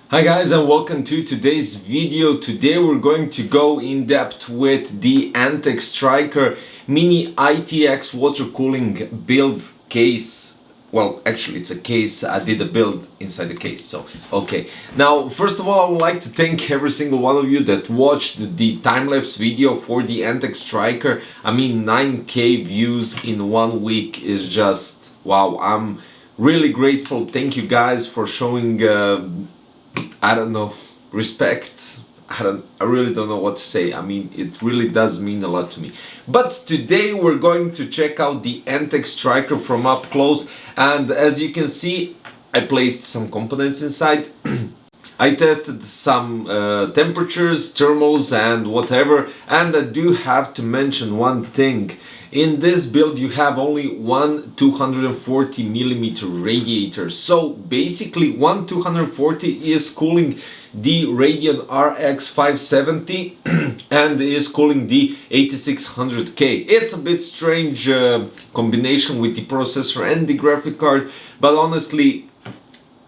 Hi guys, and welcome to today's video. Today we're going to go in depth with the ANTEC STRIKER mini ITX water cooling build case. Well, actually it's a case. I did a build inside the case, so okay. Now first of all, I would like to thank every single one of you that watched the time-lapse video for the ANTEC STRIKER. I mean, 9K views in 1 week is just wow. I'm really grateful. Thank you guys for showing I don't know, respect. I really don't know what to say. I mean, it really does mean a lot to me. But today we're going to check out the ANTEC STRIKER from up close, and as you can see, I placed some components inside. I tested some temperatures, thermals and whatever, and I do have to mention one thing. In this build you have only one 240mm radiator, so basically one 240 is cooling the Radeon RX 570 and is cooling the 8600K. It's a bit strange combination with the processor and the graphic card, but honestly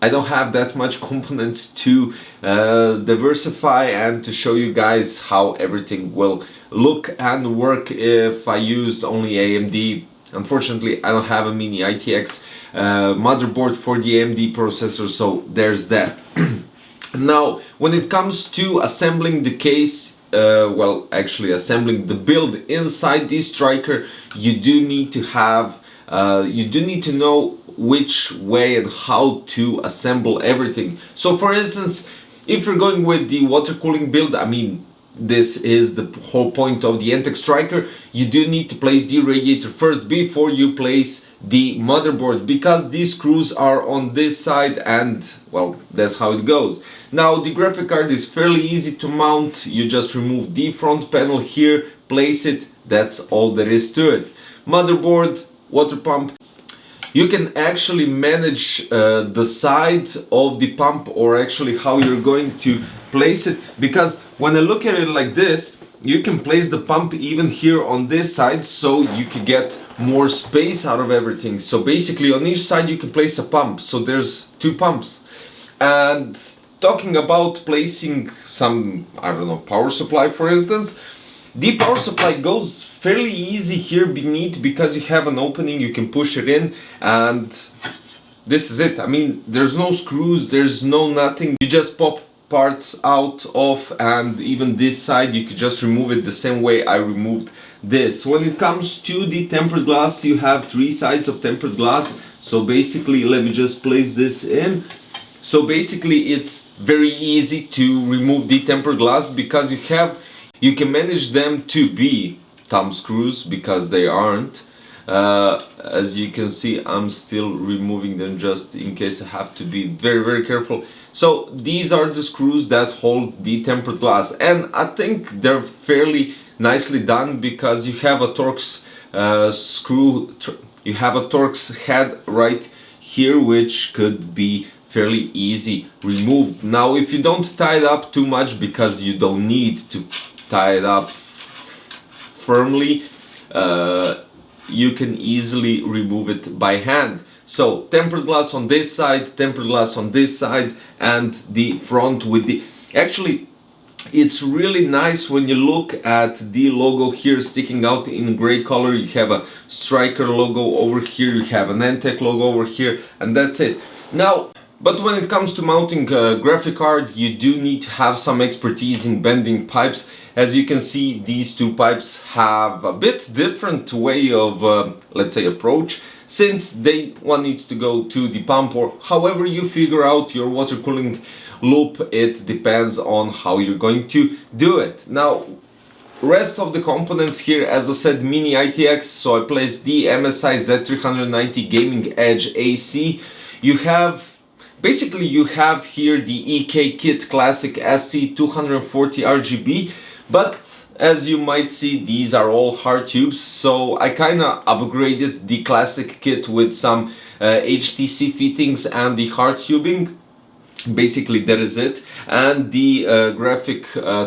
I don't have that much components to diversify and to show you guys how everything will look and work if I use only AMD. Unfortunately, I don't have a mini ITX motherboard for the AMD processor, so there's that. Now, when it comes to assembling the case, well, actually assembling the build inside this STRIKER, you do need to have, you do need to know which way and how to assemble everything. So for instance, if you're going with the water cooling build, I mean, this is the whole point of the ANTEC STRIKER, you do need to place the radiator first before you place the motherboard, because these screws are on this side and, well, that's how it goes. Now the graphic card is fairly easy to mount. You just remove the front panel here, place it, that's all there is to it. Motherboard, water pump. You can actually manage the side of the pump, or actually how you're going to place it, because when I look at it like this, you can place the pump even here on this side, so you can get more space out of everything. So basically on each side you can place a pump, so there's two pumps. And talking about placing some, I don't know, power supply for instance, the power supply goes fairly easy here beneath, because you have an opening, you can push it in, and this is it. I mean, there's no screws, there's no nothing. You just pop parts out of, and even this side you could just remove it the same way I removed this. When it comes to the tempered glass, you have three sides of tempered glass. So basically, let me just place this in. So basically it's very easy to remove the tempered glass, because you can manage them to be thumb screws, because they aren't. As you can see, I'm still removing them just in case I have to be very careful. So these are the screws that hold the tempered glass, and I think they're fairly nicely done, because you have a Torx you have a Torx head right here, which could be fairly easy removed. Now if you don't tie it up too much, because you don't need to tie it up firmly, you can easily remove it by hand. So tempered glass on this side, tempered glass on this side, and the front with the... Actually, it's really nice when you look at the logo here sticking out in gray color. You have a STRIKER logo over here, you have an ANTEC logo over here, and that's it. Now, but when it comes to mounting a graphic card, you do need to have some expertise in bending pipes. As you can see, these two pipes have a bit different way of, let's say, approach, since one needs to go to the pump, or however you figure out your water cooling loop. It depends on how you're going to do it. Now, rest of the components here, as I said, mini ITX, so I placed the MSI Z390 Gaming Edge AC. Basically you have here the EK Kit Classic SC240 RGB, but as you might see, these are all hard tubes, so I kinda upgraded the classic kit with some HTC fittings and the hard tubing. Basically that is it, and the graphic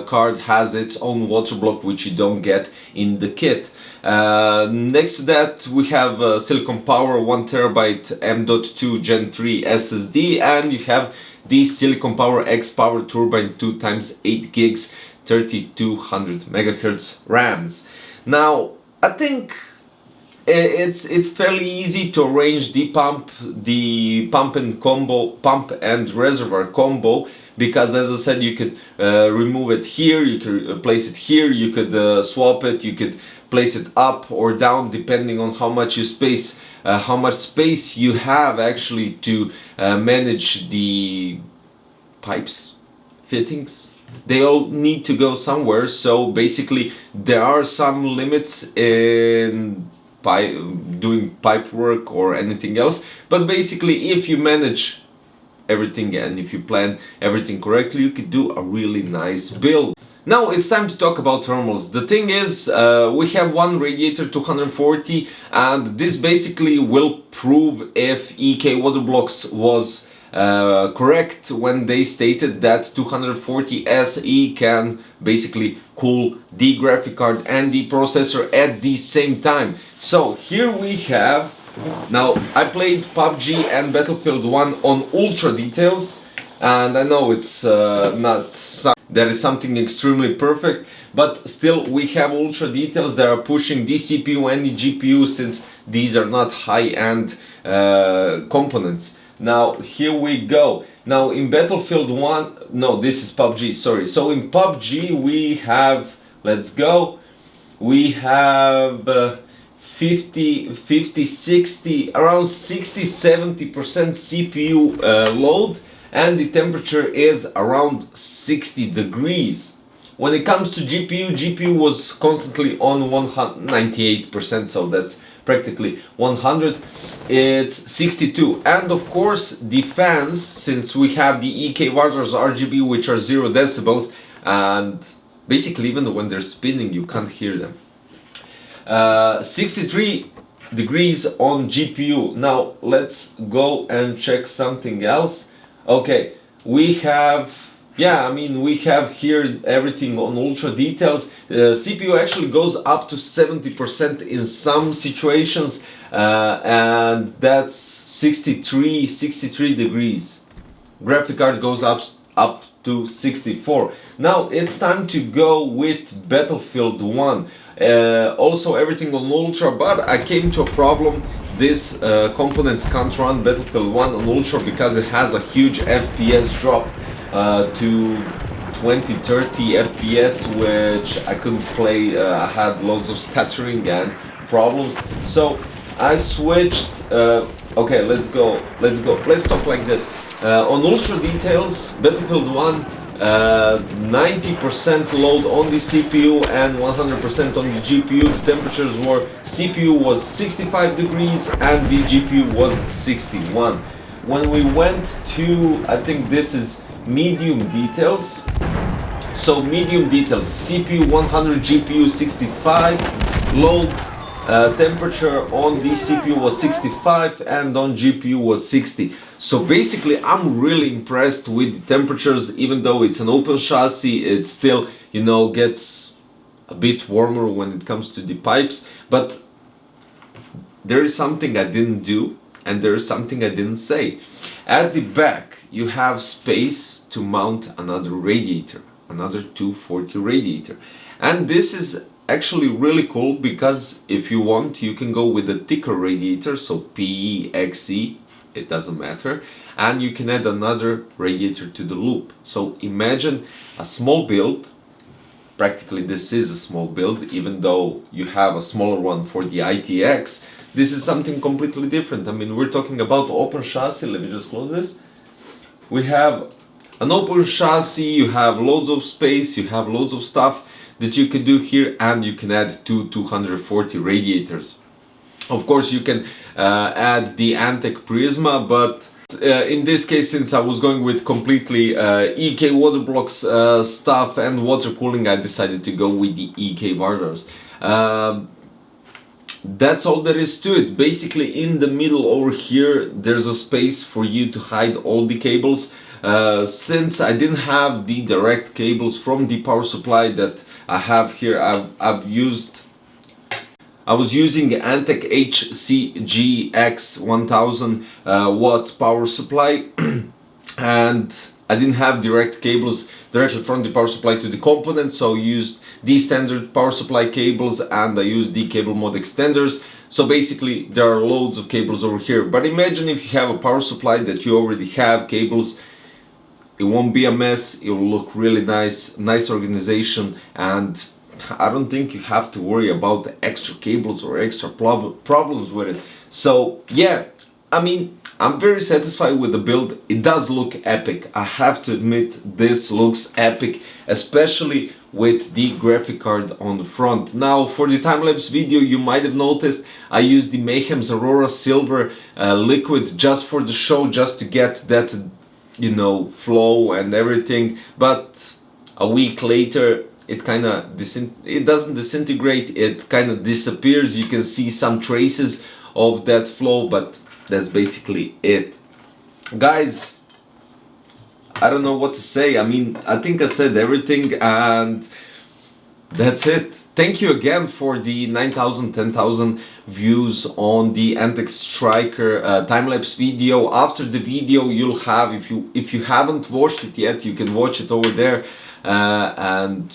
card has its own water block, which you don't get in the kit. Next to that we have Silicon Power 1TB M.2 Gen 3 SSD, and you have the silicon power X power turbine 2 times 8 gigs 3200 megahertz RAMs. Now I think it's fairly easy to arrange the pump and reservoir combo, because as I said, you could remove it here, you could place it here, you could swap it, you could place it up or down depending on how much space you have actually to manage the pipes fittings. They all need to go somewhere, so basically there are some limits in doing pipe work or anything else, but basically if you manage everything and if you plan everything correctly, you could do a really nice build. Now it's time to talk about thermals. The thing is, we have one radiator 240, and this basically will prove if EK Waterblocks was correct when they stated that 240 SE can basically cool the graphic card and the processor at the same time. So here we have, now I played PUBG and Battlefield 1 on ultra details, and I know it's that is something extremely perfect, but still we have ultra details that are pushing the CPU and the GPU, since these are not high-end components. Now here we go. Now in Battlefield 1, no, this is PUBG, sorry. So in PUBG we have, let's go, we have 50, 60, around 60-70% CPU load, and the temperature is around 60 degrees. When it comes to GPU was constantly on 98%, so that's practically 100. It's 62, and of course the fans, since we have the EK Warder's RGB, which are 0 decibels, and basically even when they're spinning you can't hear them. 63 degrees on GPU. Now let's go and check something else. Okay, we have, yeah, I mean, we have here everything on ultra details. CPU actually goes up to 70% in some situations, and that's 63 degrees. Graphic card goes up to 64. Now it's time to go with Battlefield 1. Also everything on ultra, but I came to a problem. This components can't run Battlefield 1 on ultra because it has a huge FPS drop to 20-30 FPS, which I couldn't play. I had loads of stuttering and problems, so I switched. Okay, let's talk like this. On ultra details, Battlefield 1, 90% load on the CPU and 100% on the GPU. The temperatures were, CPU was 65 degrees and the GPU was 61. When we went to, I think this is medium details. So medium details, CPU 100, GPU 65, load temperature on the CPU was 65 and on GPU was 60. So basically I'm really impressed with the temperatures. Even though it's an open chassis, it still, you know, gets a bit warmer when it comes to the pipes. But there is something I didn't do, and there is something I didn't say. At the back you have space to mount another radiator, another 240 radiator, and this is actually really cool, because if you want you can go with a thicker radiator, so PE, XE, it doesn't matter, and you can add another radiator to the loop. So imagine a small build. Practically this is a small build, even though you have a smaller one for the ITX. This is something completely different. I mean, we're talking about open chassis. Let me just close this. We have an open chassis, you have loads of space, you have loads of stuff that you can do here, and you can add two 240 radiators. Of course you can add the ANTEC Prisma, but in this case, since I was going with completely EK Waterblocks stuff and water cooling, I decided to go with the EK Warders. That's all there is to it. Basically in the middle over here there's a space for you to hide all the cables. Since I didn't have the direct cables from the power supply that I have here, I was using ANTEC HCGX 1000 watts power supply. and I didn't have direct cables directly from the power supply to the component, so I used the standard power supply cables and I used the cable mod extenders. So basically there are loads of cables over here, but imagine if you have a power supply that you already have cables. It won't be a mess, it will look really nice, nice organization, and I don't think you have to worry about the extra cables or extra problems with it. So yeah, I mean, I'm very satisfied with the build. It does look epic. I have to admit, this looks epic, especially with the graphic card on the front. Now, for the time-lapse video, you might have noticed I used the Mayhem's Aurora Silver liquid just for the show, just to get that, you know, flow and everything. But a week later, it kind of it doesn't disintegrate, it kind of disappears. You can see some traces of that flow, but that's basically it. Guys, I don't know what to say. I mean, I think I said everything, and that's it. Thank you again for the 9,000, 10,000 views on the ANTEC STRIKER time-lapse video. After the video, you'll have, if you haven't watched it yet, you can watch it over there, and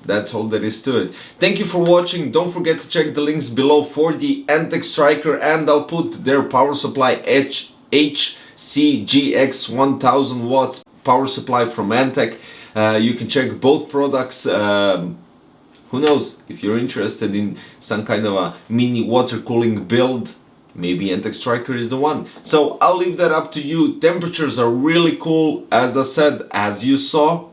that's all there is to it. Thank you for watching. Don't forget to check the links below for the ANTEC STRIKER, and I'll put their power supply HCGX 1000 watts power supply from ANTEC. You can check both products. Who knows, if you're interested in some kind of a mini water cooling build, maybe ANTEC STRIKER is the one. So I'll leave that up to you. Temperatures are really cool, as I said, as you saw.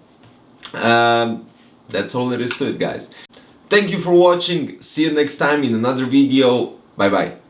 That's all there is to it, guys. Thank you for watching. See you next time in another video. Bye bye.